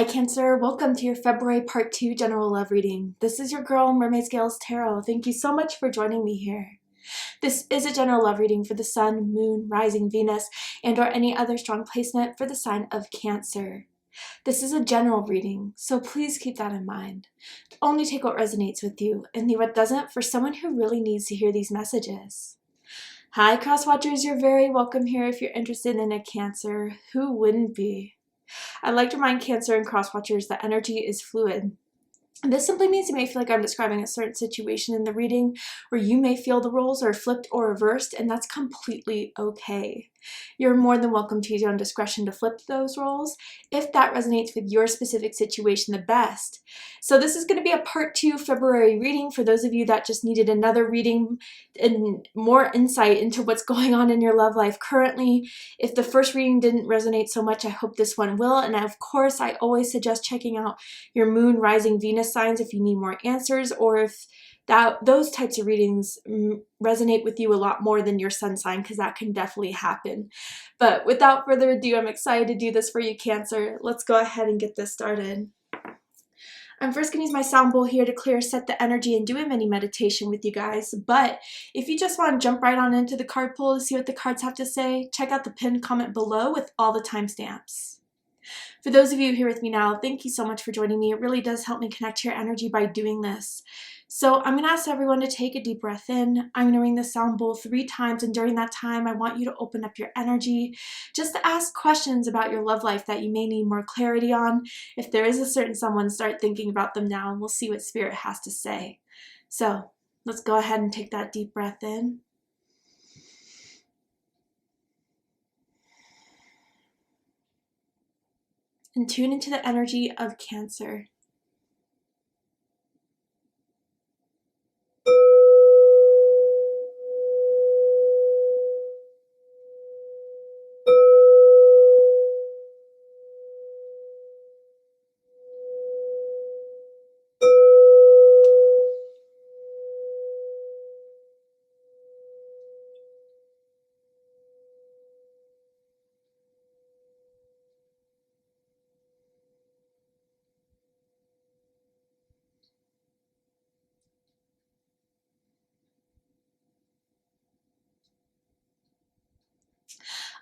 Cancer, welcome to your February Part 2 General Love Reading. This is your girl, Mermaid Scales Tarot. Thank you so much for joining me here. This is a general love reading for the Sun, Moon, Rising, Venus, and or any other strong placement for the sign of Cancer. This is a general reading, so please keep that in mind. Only take what resonates with you and leave what doesn't for someone who really needs to hear these messages. Hi, Cross Watchers, you're very welcome here if you're interested in a Cancer. Who wouldn't be? I'd like to remind Cancer and Cross Watchers that energy is fluid. This simply means you may feel like I'm describing a certain situation in the reading where you may feel the roles are flipped or reversed, and that's completely okay. You're more than welcome to use your own discretion to flip those roles if that resonates with your specific situation the best. So this is going to be a Part 2 February reading for those of you that just needed another reading and more insight into what's going on in your love life currently. If the first reading didn't resonate so much, I hope this one will. And of course, I always suggest checking out your Moon, Rising, Venus signs if you need more answers, or if those types of readings resonate with you a lot more than your sun sign, because that can definitely happen. But without further ado, I'm excited to do this for you, Cancer. Let's go ahead and get this started. I'm first going to use my sound bowl here to clear, set the energy, and do a mini meditation with you guys. But if you just want to jump right on into the card pull to see what the cards have to say, check out the pinned comment below with all the timestamps. For those of you here with me now, thank you so much for joining me. It really does help me connect to your energy by doing this. So I'm going to ask everyone to take a deep breath in. I'm going to ring the sound bowl 3 times, and during that time, I want you to open up your energy just to ask questions about your love life that you may need more clarity on. If there is a certain someone, start thinking about them now, and we'll see what Spirit has to say. So let's go ahead and take that deep breath in. And tune into the energy of Cancer.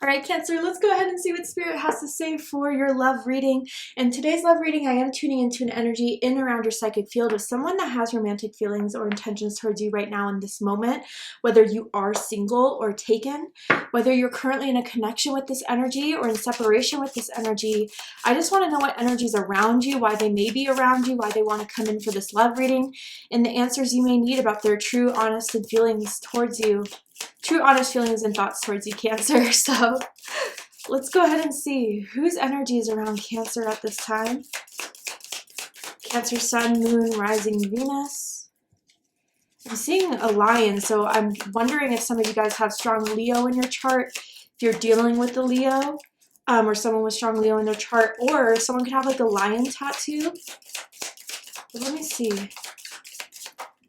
All right, Cancer, let's go ahead and see what Spirit has to say for your love reading. In today's love reading, I am tuning into an energy in around your psychic field of someone that has romantic feelings or intentions towards you right now in this moment, whether you are single or taken, whether you're currently in a connection with this energy or in separation with this energy. I just want to know what energies around you, why they may be around you, why they want to come in for this love reading, and the answers you may need about their true, honest feelings towards you. True, honest feelings and thoughts towards you, Cancer. So let's go ahead and see whose energy is around Cancer at this time. Cancer, Sun, Moon, Rising, Venus. I'm seeing a Lion, so I'm wondering if some of you guys have strong Leo in your chart, if you're dealing with the Leo, or someone with strong Leo in their chart, or someone could have like a lion tattoo. But let me see.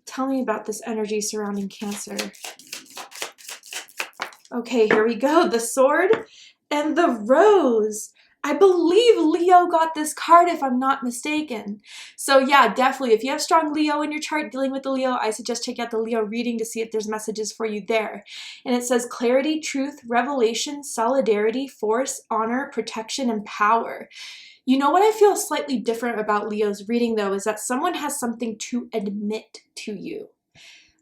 Tell me about this energy surrounding Cancer. Okay, here we go. The Sword and the Rose. I believe Leo got this card if I'm not mistaken. So yeah, definitely. If you have strong Leo in your chart dealing with the Leo, I suggest check out the Leo reading to see if there's messages for you there. And it says clarity, truth, revelation, solidarity, force, honor, protection, and power. You know what I feel slightly different about Leo's reading though is that someone has something to admit to you.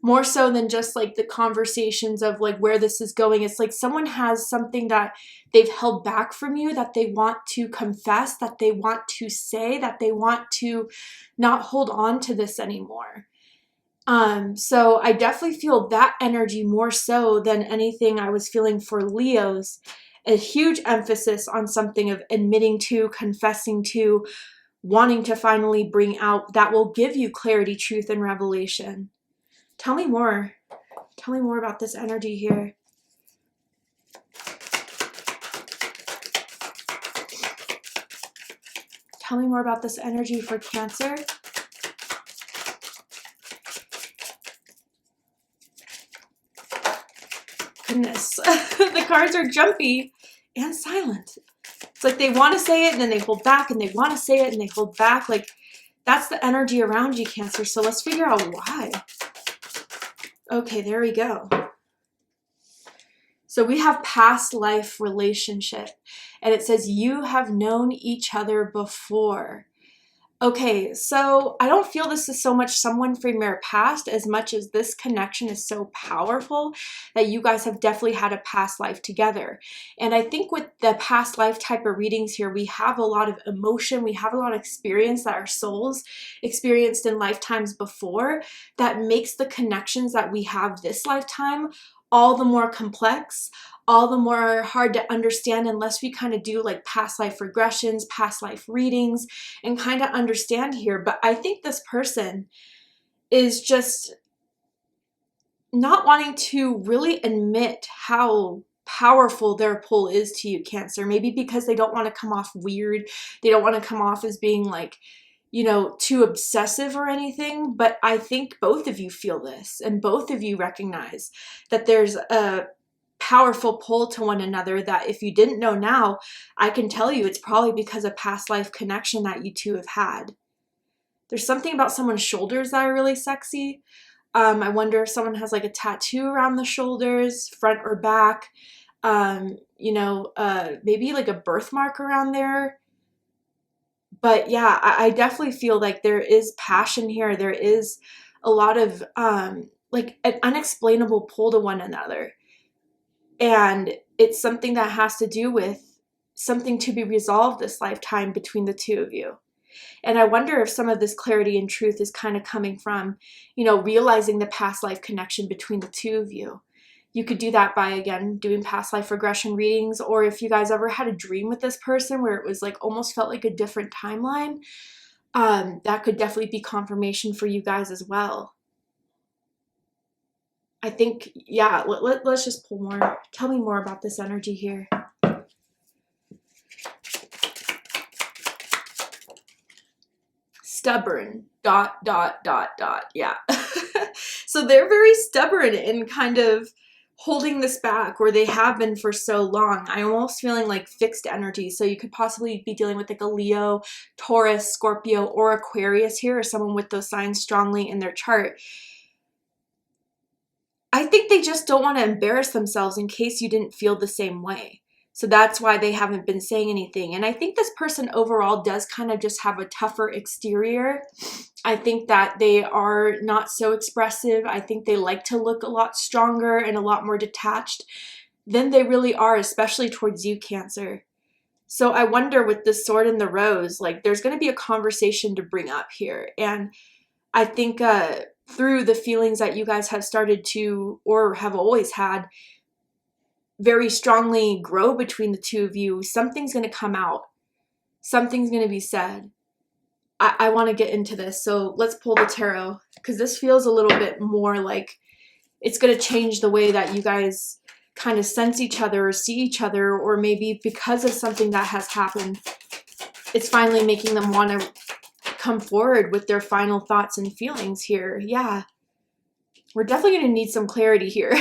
More so than just like the conversations of like where this is going. It's like someone has something that they've held back from you that they want to confess, that they want to say, that they want to not hold on to this anymore. So I definitely feel that energy more so than anything I was feeling for Leo's. A huge emphasis on something of admitting to, confessing to, wanting to finally bring out that will give you clarity, truth, and revelation. Tell me more. Tell me more about this energy here. Tell me more about this energy for Cancer. Goodness, the cards are jumpy and silent. It's like they want to say it and then they hold back, and they want to say it and they hold back. Like, that's the energy around you, Cancer. So let's figure out why. Okay, there we go. So we have past life relationship, and it says you have known each other before. Okay, so I don't feel this is so much someone from your past as much as this connection is so powerful that you guys have definitely had a past life together. And I think with the past life type of readings here, we have a lot of emotion, we have a lot of experience that our souls experienced in lifetimes before that makes the connections that we have this lifetime all the more complex, all the more hard to understand unless we kind of do like past life regressions, past life readings, and kind of understand here. But I think this person is just not wanting to really admit how powerful their pull is to you, Cancer. Maybe because they don't want to come off weird. They don't want to come off as being like, you know, too obsessive or anything, but I think both of you feel this and both of you recognize that there's a powerful pull to one another that if you didn't know now, I can tell you it's probably because of past life connection that you two have had. There's something about someone's shoulders that are really sexy. I wonder if someone has like a tattoo around the shoulders, front or back, you know, maybe like a birthmark around there. But yeah, I definitely feel like there is passion here. There is a lot of like an unexplainable pull to one another. And it's something that has to do with something to be resolved this lifetime between the two of you. And I wonder if some of this clarity and truth is kind of coming from, you know, realizing the past life connection between the two of you. You could do that by, again, doing past life regression readings, or if you guys ever had a dream with this person where it was like almost felt like a different timeline, that could definitely be confirmation for you guys as well. I think, yeah, let's just pull more. Tell me more about this energy here. Stubborn, ... Yeah. So they're very stubborn in kind of holding this back, or they have been for so long. I'm almost feeling like fixed energy. So you could possibly be dealing with like a Leo, Taurus, Scorpio, or Aquarius here, or someone with those signs strongly in their chart. I think they just don't want to embarrass themselves in case you didn't feel the same way. So that's why they haven't been saying anything. And I think this person overall does kind of just have a tougher exterior. I think that they are not so expressive. I think they like to look a lot stronger and a lot more detached than they really are, especially towards you, Cancer. So I wonder with the Sword and the Rose, like there's going to be a conversation to bring up here. And I think through the feelings that you guys have started to, or have always had, very strongly grow between the two of you, something's going to come out. Something's going to be said. I want to get into this. So let's pull the tarot, because this feels a little bit more like it's going to change the way that you guys kind of sense each other or see each other, or maybe because of something that has happened, it's finally making them want to come forward with their final thoughts and feelings here. Yeah. We're definitely going to need some clarity here.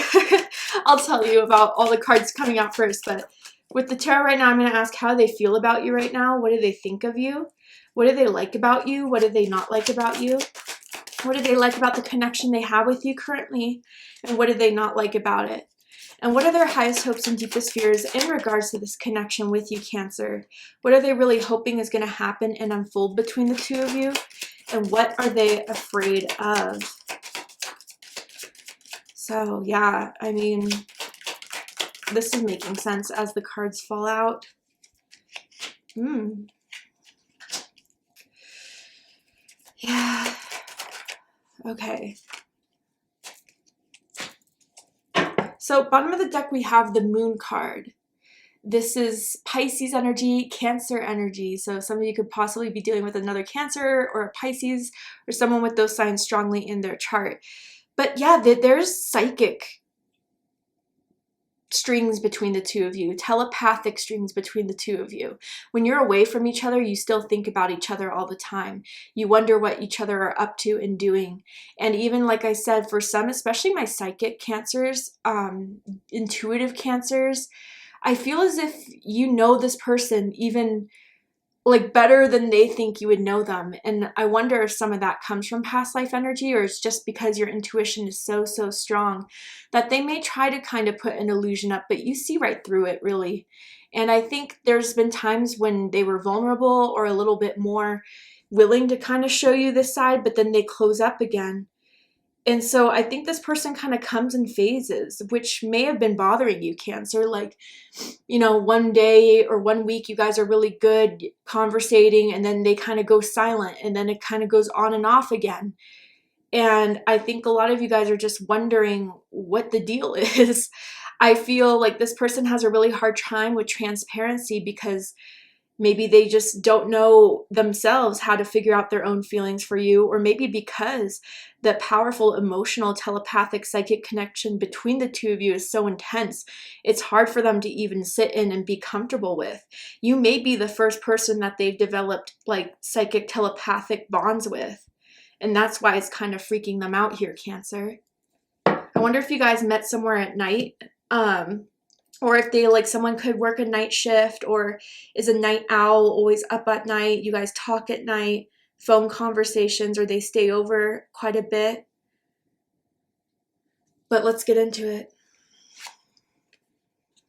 I'll tell you about all the cards coming out first, but with the tarot right now, I'm going to ask how they feel about you right now. What do they think of you? What do they like about you? What do they not like about you? What do they like about the connection they have with you currently? And what do they not like about it? And what are their highest hopes and deepest fears in regards to this connection with you, Cancer? What are they really hoping is going to happen and unfold between the two of you? And what are they afraid of? So yeah, I mean, this is making sense as the cards fall out. Yeah. Okay. So bottom of the deck, we have the Moon card. This is Pisces energy, Cancer energy. So some of you could possibly be dealing with another Cancer or a Pisces, or someone with those signs strongly in their chart. But yeah, there's psychic strings between the two of you, telepathic strings between the two of you. When you're away from each other, you still think about each other all the time. You wonder what each other are up to and doing. And even like I said, for some, especially my psychic Cancers, intuitive Cancers, I feel as if you know this person even like better than they think you would know them. And I wonder if some of that comes from past life energy, or it's just because your intuition is so, so strong that they may try to kind of put an illusion up, but you see right through it, really. And I think there's been times when they were vulnerable or a little bit more willing to kind of show you this side, but then they close up again. And so I think this person kind of comes in phases, which may have been bothering you, Cancer. Like, you know, one day or one week you guys are really good conversating, and then they kind of go silent, and then it kind of goes on and off again. And I think a lot of you guys are just wondering what the deal is. I feel like this person has a really hard time with transparency because maybe they just don't know themselves how to figure out their own feelings for you, or maybe because the powerful emotional telepathic psychic connection between the two of you is so intense, it's hard for them to even sit in and be comfortable with. You may be the first person that they've developed like psychic telepathic bonds with, and that's why it's kind of freaking them out here, Cancer. I wonder if you guys met somewhere at night, or if they like someone could work a night shift, or is a night owl, always up at night. You guys talk at night, phone conversations, or they stay over quite a bit. But let's get into it.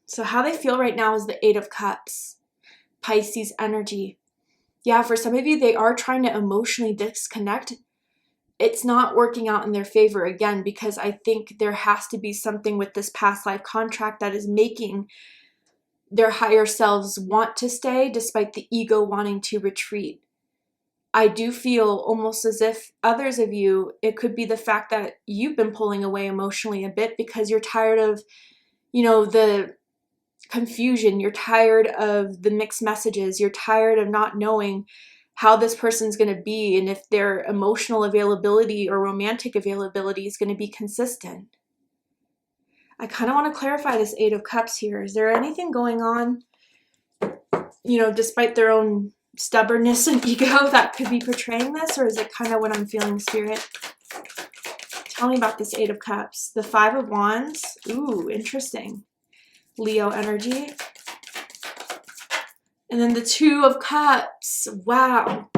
So how they feel right now is the Eight of Cups, Pisces energy. Yeah, for some of you, they are trying to emotionally disconnect. It's not working out in their favor again, because I think there has to be something with this past life contract that is making their higher selves want to stay despite the ego wanting to retreat. I do feel almost as if others of you, it could be the fact that you've been pulling away emotionally a bit because you're tired of, you know, the confusion, you're tired of the mixed messages, you're tired of not knowing how this person's going to be and if their emotional availability or romantic availability is going to be consistent. I kind of want to clarify this Eight of Cups here. Is there anything going on, you know, despite their own stubbornness and ego that could be portraying this, or is it kind of what I'm feeling, Spirit? Tell me about this Eight of Cups. The Five of Wands. Ooh, interesting. Leo energy. And then the Two of Cups. Wow.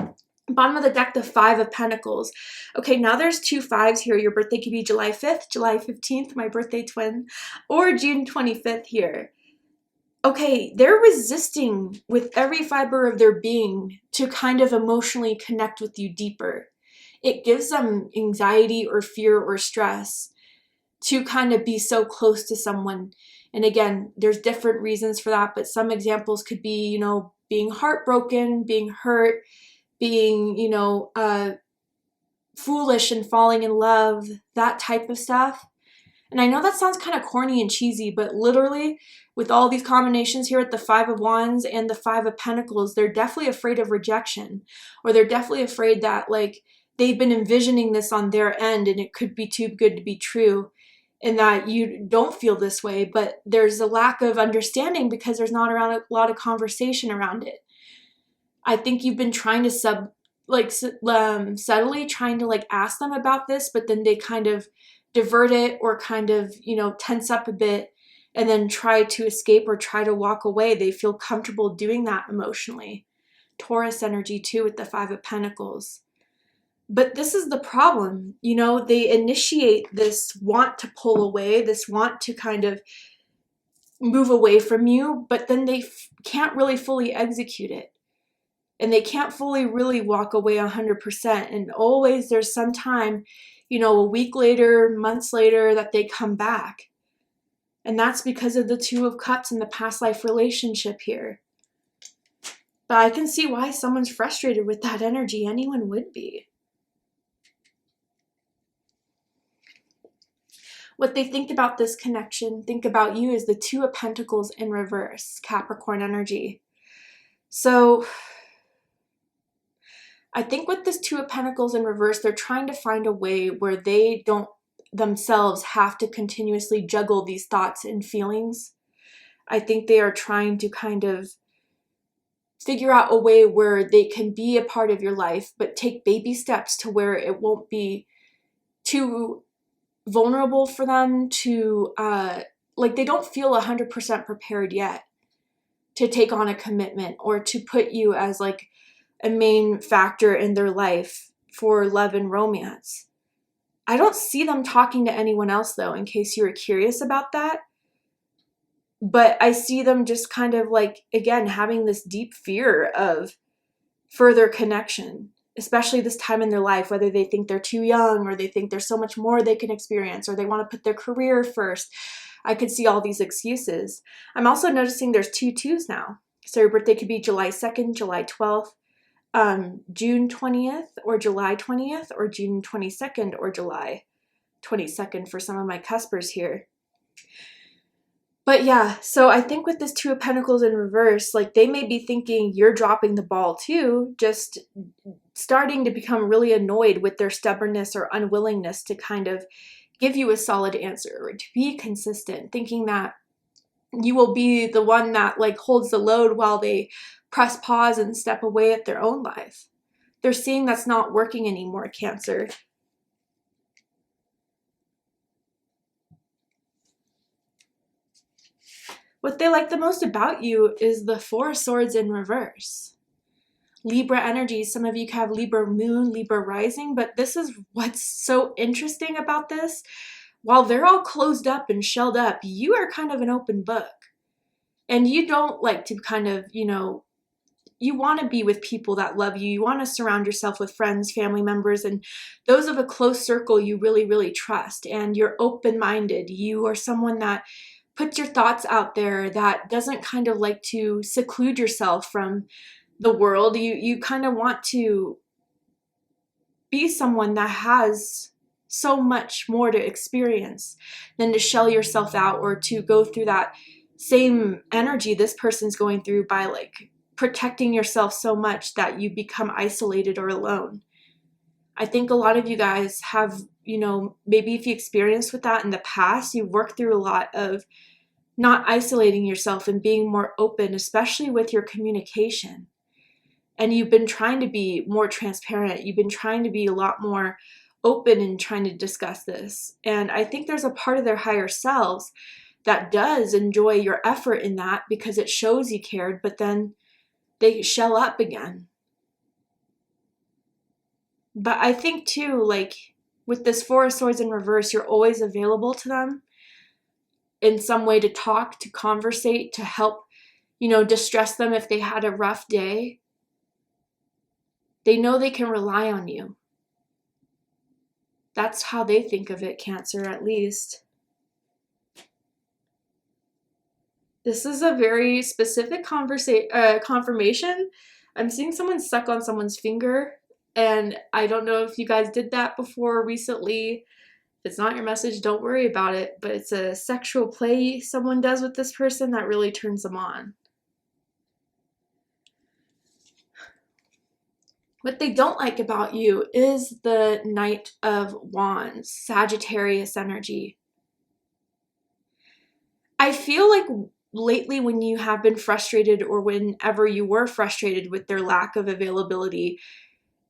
Bottom of the deck, the Five of Pentacles. Okay, now there's two fives here. Your birthday could be July 5th, July 15th, my birthday twin, or June 25th here. Okay, they're resisting with every fiber of their being to kind of emotionally connect with you deeper. It gives them anxiety or fear or stress to kind of be so close to someone. And again, there's different reasons for that, but some examples could be, you know, being heartbroken, being hurt, being, you know, foolish and falling in love, that type of stuff. And I know that sounds kind of corny and cheesy, but literally with all these combinations here at the Five of Wands and the Five of Pentacles, they're definitely afraid of rejection, or they're definitely afraid that like they've been envisioning this on their end and it could be too good to be true, and that you don't feel this way, but there's a lack of understanding because there's not around a lot of conversation around it. I think you've been trying to subtly trying to like ask them about this, but then they kind of divert it or kind of, you know, tense up a bit and then try to escape or try to walk away. They feel comfortable doing that emotionally. Taurus energy too with the Five of Pentacles. But this is the problem, you know, they initiate this want to pull away, this want to kind of move away from you, but then they can't really fully execute it. And they can't fully really walk away 100%. And always there's some time, you know, a week later, months later, that they come back. And that's because of the Two of Cups in the past life relationship here. But I can see why someone's frustrated with that energy. Anyone would be. What they think about this connection, think about you, is the Two of Pentacles in reverse, Capricorn energy. So I think with this Two of Pentacles in reverse, they're trying to find a way where they don't themselves have to continuously juggle these thoughts and feelings. I think they are trying to kind of figure out a way where they can be a part of your life, but take baby steps to where it won't be too vulnerable for them to like they don't feel 100% prepared yet to take on a commitment or to put you as like a main factor in their life for love and romance. I don't see them talking to anyone else though, in case you were curious about that. But I see them just kind of like, again, having this deep fear of further connection, especially this time in their life, whether they think they're too young or they think there's so much more they can experience or they want to put their career first. I could see all these excuses. I'm also noticing there's 2 2s now. So your birthday could be July 2nd, July 12th, June 20th, or July 20th, or June 22nd, or July 22nd for some of my cuspers here. But yeah, so I think with this 2 of Pentacles in reverse, like they may be thinking you're dropping the ball too, just starting to become really annoyed with their stubbornness or unwillingness to kind of give you a solid answer or to be consistent, thinking that you will be the one that like holds the load while they press pause and step away at their own life. They're seeing that's not working anymore, Cancer. What they like the most about you is the 4 of Swords in reverse. Libra energy, some of you have Libra moon, Libra rising, but this is what's so interesting about this. While they're all closed up and shelled up, you are kind of an open book. And you don't like to kind of, you want to be with people that love you. You want to surround yourself with friends, family members, and those of a close circle you really, really trust. And you're open-minded. You are someone that puts your thoughts out there, that doesn't kind of like to seclude yourself from the world. You kind of want to be someone that has so much more to experience than to shell yourself out or to go through that same energy this person's going through by like protecting yourself so much that you become isolated or alone. I think a lot of you guys have, maybe if you experienced with that in the past, you've worked through a lot of not isolating yourself and being more open, especially with your communication. And you've been trying to be more transparent. You've been trying to be a lot more open and trying to discuss this. And I think there's a part of their higher selves that does enjoy your effort in that because it shows you cared, but then they shell up again. But I think too, like with this 4 of Swords in reverse, you're always available to them in some way to talk, to conversate, to help, distress them if they had a rough day. They know they can rely on you. That's how they think of it, Cancer, at least. This is a very specific confirmation. I'm seeing someone suck on someone's finger, and I don't know if you guys did that before recently. If it's not your message, don't worry about it, but it's a sexual play someone does with this person that really turns them on. What they don't like about you is the Knight of Wands, Sagittarius energy. I feel like lately when you have been frustrated or whenever you were frustrated with their lack of availability,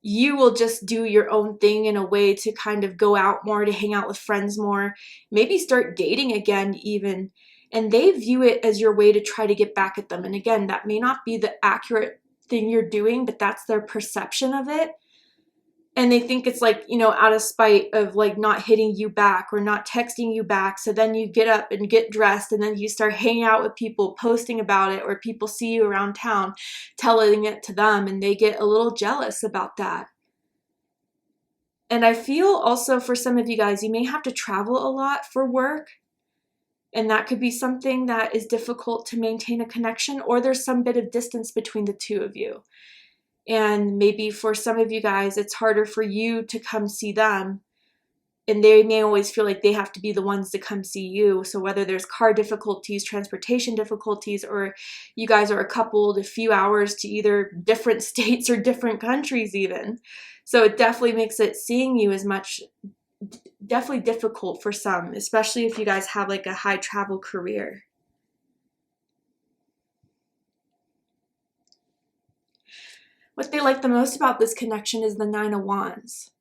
you will just do your own thing in a way to kind of go out more, to hang out with friends more, maybe start dating again even. And they view it as your way to try to get back at them. And again, that may not be the accurate thing you're doing, but that's their perception of it. And they think it's like, out of spite of like not hitting you back or not texting you back. So then you get up and get dressed and then you start hanging out with people, posting about it, or people see you around town, telling it to them, and they get a little jealous about that. And I feel also for some of you guys, you may have to travel a lot for work. And that could be something that is difficult to maintain a connection, or there's some bit of distance between the two of you. And maybe for some of you guys, it's harder for you to come see them. And they may always feel like they have to be the ones to come see you. So whether there's car difficulties, transportation difficulties, or you guys are coupled a few hours to either different states or different countries even. So it definitely makes it seeing you as much, definitely difficult for some, especially if you guys have like a high travel career. What they like the most about this connection is the 9 of Wands,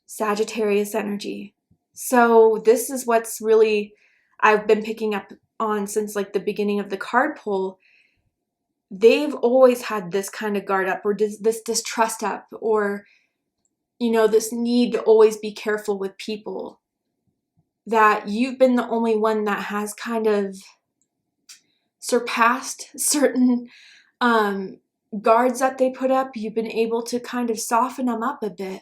Sagittarius energy. So this is what's really I've been picking up on since like the beginning of the card pull, they've always had this kind of guard up, or this distrust up, or, you know, this need to always be careful with people, that you've been the only one that has kind of surpassed certain guards that they put up. You've been able to kind of soften them up a bit.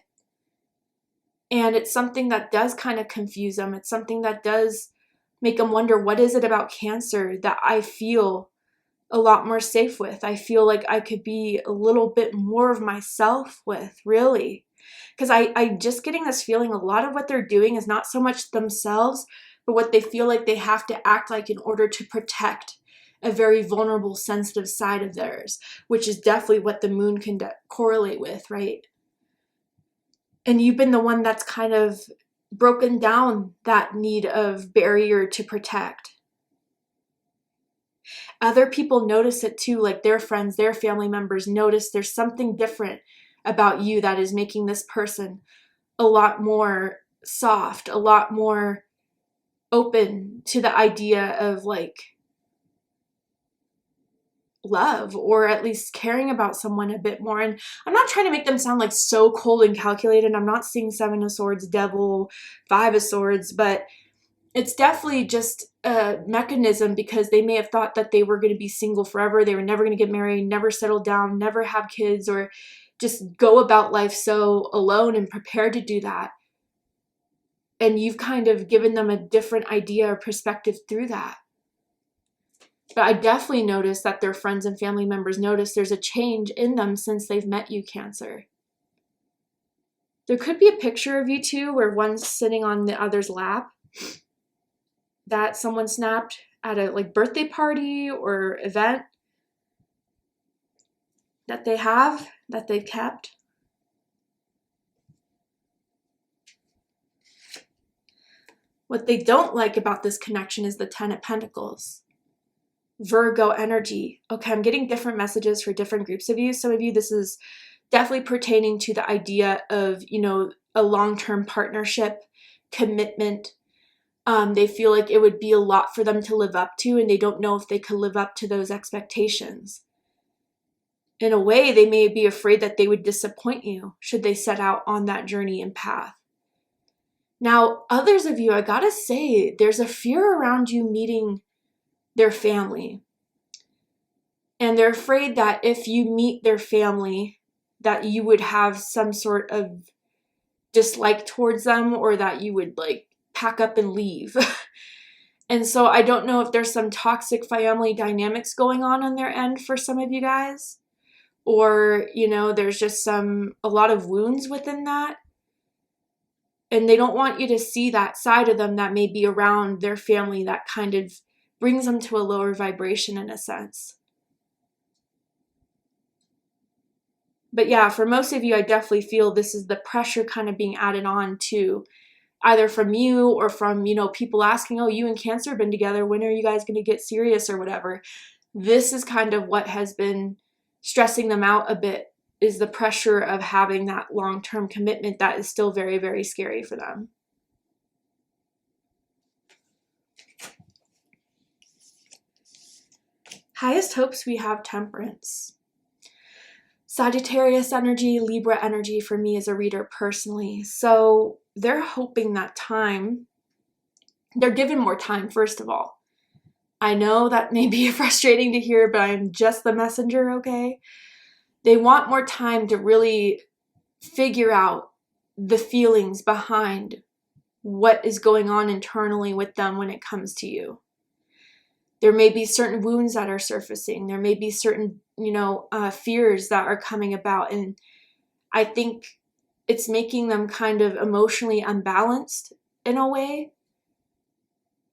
And it's something that does kind of confuse them. It's something that does make them wonder, what is it about Cancer that I feel a lot more safe with? I feel like I could be a little bit more of myself with, really. Because I just getting this feeling a lot of what they're doing is not so much themselves, but what they feel like they have to act like in order to protect a very vulnerable, sensitive side of theirs, which is definitely what the moon can correlate with, right? And you've been the one that's kind of broken down that need of barrier to protect. Other people notice it too, like their friends, their family members notice there's something different about you that is making this person a lot more soft, a lot more open to the idea of like love, or at least caring about someone a bit more. And I'm not trying to make them sound like so cold and calculated. I'm not seeing 7 of Swords, Devil, 5 of Swords, but it's definitely just a mechanism, because they may have thought that they were going to be single forever. They were never going to get married, never settle down, never have kids, or just go about life so alone and prepared to do that. And you've kind of given them a different idea or perspective through that. But I definitely noticed that their friends and family members notice there's a change in them since they've met you, Cancer. There could be a picture of you two where one's sitting on the other's lap that someone snapped at a like birthday party or event that they've kept. What they don't like about this connection is the 10 of Pentacles. Virgo energy. Okay, I'm getting different messages for different groups of you. Some of you, this is definitely pertaining to the idea of, you know, a long-term partnership, commitment. They feel like it would be a lot for them to live up to, and they don't know if they could live up to those expectations. In a way, they may be afraid that they would disappoint you should they set out on that journey and path. Now, others of you, I gotta say, there's a fear around you meeting their family. And they're afraid that if you meet their family, that you would have some sort of dislike towards them, or that you would like pack up and leave. And so I don't know if there's some toxic family dynamics going on their end for some of you guys, or, you know, there's just a lot of wounds within that. And they don't want you to see that side of them that may be around their family that kind of brings them to a lower vibration in a sense. But yeah, for most of you, I definitely feel this is the pressure kind of being added on to, either from you or from, you know, people asking, oh, you and Cancer have been together, when are you guys going to get serious or whatever. This is kind of what has been stressing them out a bit, is the pressure of having that long-term commitment that is still very, very scary for them. Highest hopes, we have Temperance. Sagittarius energy, Libra energy for me as a reader personally. So they're hoping that time, they're given more time, first of all. I know that may be frustrating to hear, but I'm just the messenger, okay? They want more time to really figure out the feelings behind what is going on internally with them when it comes to you. There may be certain wounds that are surfacing. There may be certain, you know, fears that are coming about. And I think it's making them kind of emotionally unbalanced in a way.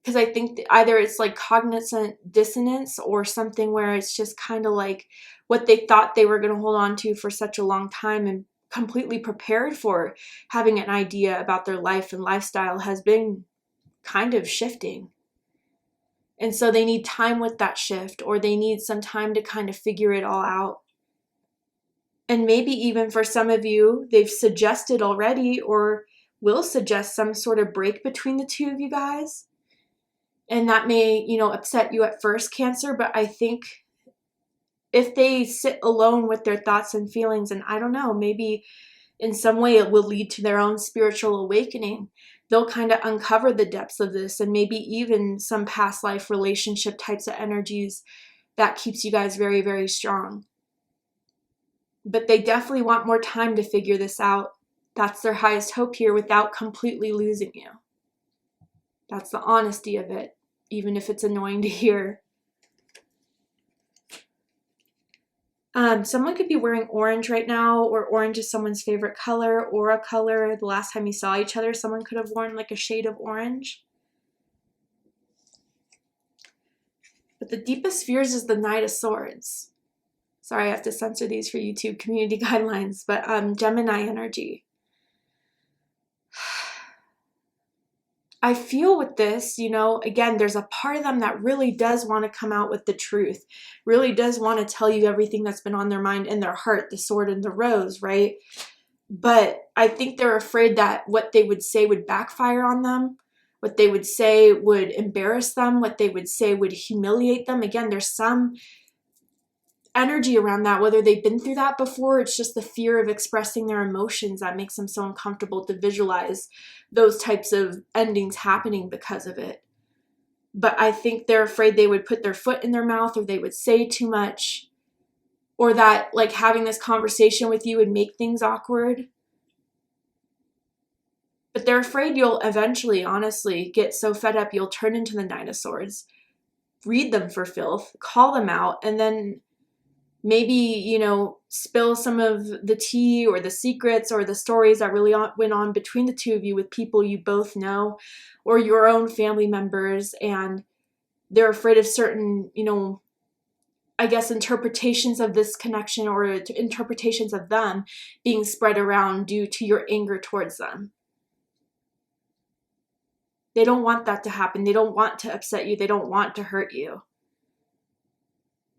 Because I think either it's like cognizant dissonance, or something where it's just kind of like what they thought they were going to hold on to for such a long time and completely prepared for having an idea about their life and lifestyle has been kind of shifting. And so they need time with that shift, or they need some time to kind of figure it all out. And maybe even for some of you, they've suggested already or will suggest some sort of break between the two of you guys. And that may, you know, upset you at first, Cancer, but I think if they sit alone with their thoughts and feelings, and I don't know, maybe in some way it will lead to their own spiritual awakening, they'll kind of uncover the depths of this, and maybe even some past life relationship types of energies that keeps you guys very, very strong. But they definitely want more time to figure this out. That's their highest hope here, without completely losing you. That's the honesty of it, even if it's annoying to hear. Someone could be wearing orange right now, or orange is someone's favorite color or a color. The last time you saw each other, someone could have worn like a shade of orange. But the deepest fears is the Knight of Swords. Sorry, I have to censor these for YouTube community guidelines, but Gemini energy. I feel with this, you know, again, there's a part of them that really does want to come out with the truth, really does want to tell you everything that's been on their mind and their heart, the sword and the rose, right? But I think they're afraid that what they would say would backfire on them, what they would say would embarrass them, what they would say would humiliate them. Again, there's some energy around that, whether they've been through that before. It's just the fear of expressing their emotions that makes them so uncomfortable to visualize those types of endings happening because of it. But I think they're afraid they would put their foot in their mouth, or they would say too much, or that like having this conversation with you would make things awkward. But they're afraid you'll eventually, honestly, get so fed up you'll turn into the Nine of Swords, read them for filth, call them out, and then maybe, you know, spill some of the tea or the secrets or the stories that really went on between the two of you with people you both know or your own family members. And they're afraid of certain, you know, I guess interpretations of this connection or interpretations of them being spread around due to your anger towards them. They don't want that to happen. They don't want to upset you. They don't want to hurt you.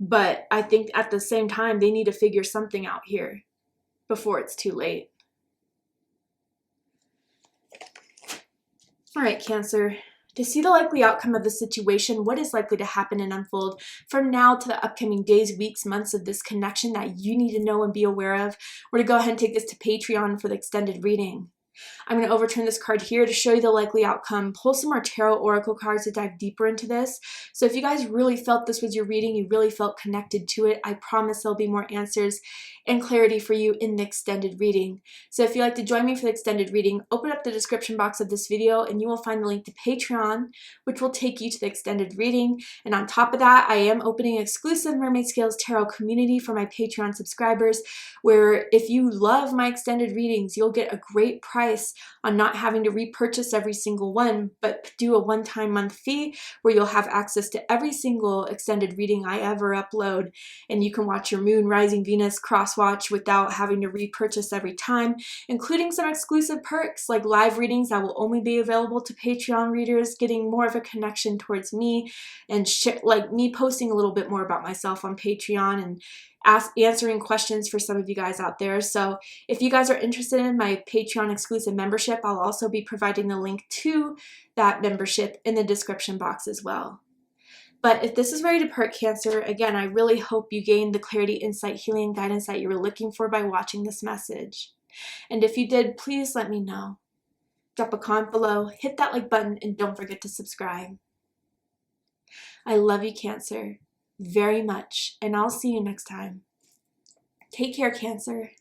But I think at the same time, they need to figure something out here before it's too late. All right, Cancer. To see the likely outcome of the situation, what is likely to happen and unfold from now to the upcoming days, weeks, months of this connection that you need to know and be aware of, we're going to go ahead and take this to Patreon for the extended reading. I'm going to overturn this card here to show you the likely outcome, pull some more tarot oracle cards to dive deeper into this. So if you guys really felt this was your reading, you really felt connected to it, I promise there'll be more answers and clarity for you in the extended reading. So if you'd like to join me for the extended reading, open up the description box of this video and you will find the link to Patreon, which will take you to the extended reading. And on top of that, I am opening an exclusive Mermaid Scales Tarot community for my Patreon subscribers, where if you love my extended readings, you'll get a great price on not having to repurchase every single one, but do a one-time month fee where you'll have access to every single extended reading I ever upload. And you can watch your moon, rising Venus, cross watch without having to repurchase every time, including some exclusive perks like live readings that will only be available to Patreon readers, getting more of a connection towards me, and like me posting a little bit more about myself on Patreon and answering questions for some of you guys out there. So if you guys are interested in my Patreon exclusive membership, I'll also be providing the link to that membership in the description box as well. But if this is ready to part, Cancer, again, I really hope you gained the clarity, insight, healing, and guidance that you were looking for by watching this message. And if you did, please let me know. Drop a comment below, hit that like button, and don't forget to subscribe. I love you, Cancer, very much, and I'll see you next time. Take care, Cancer.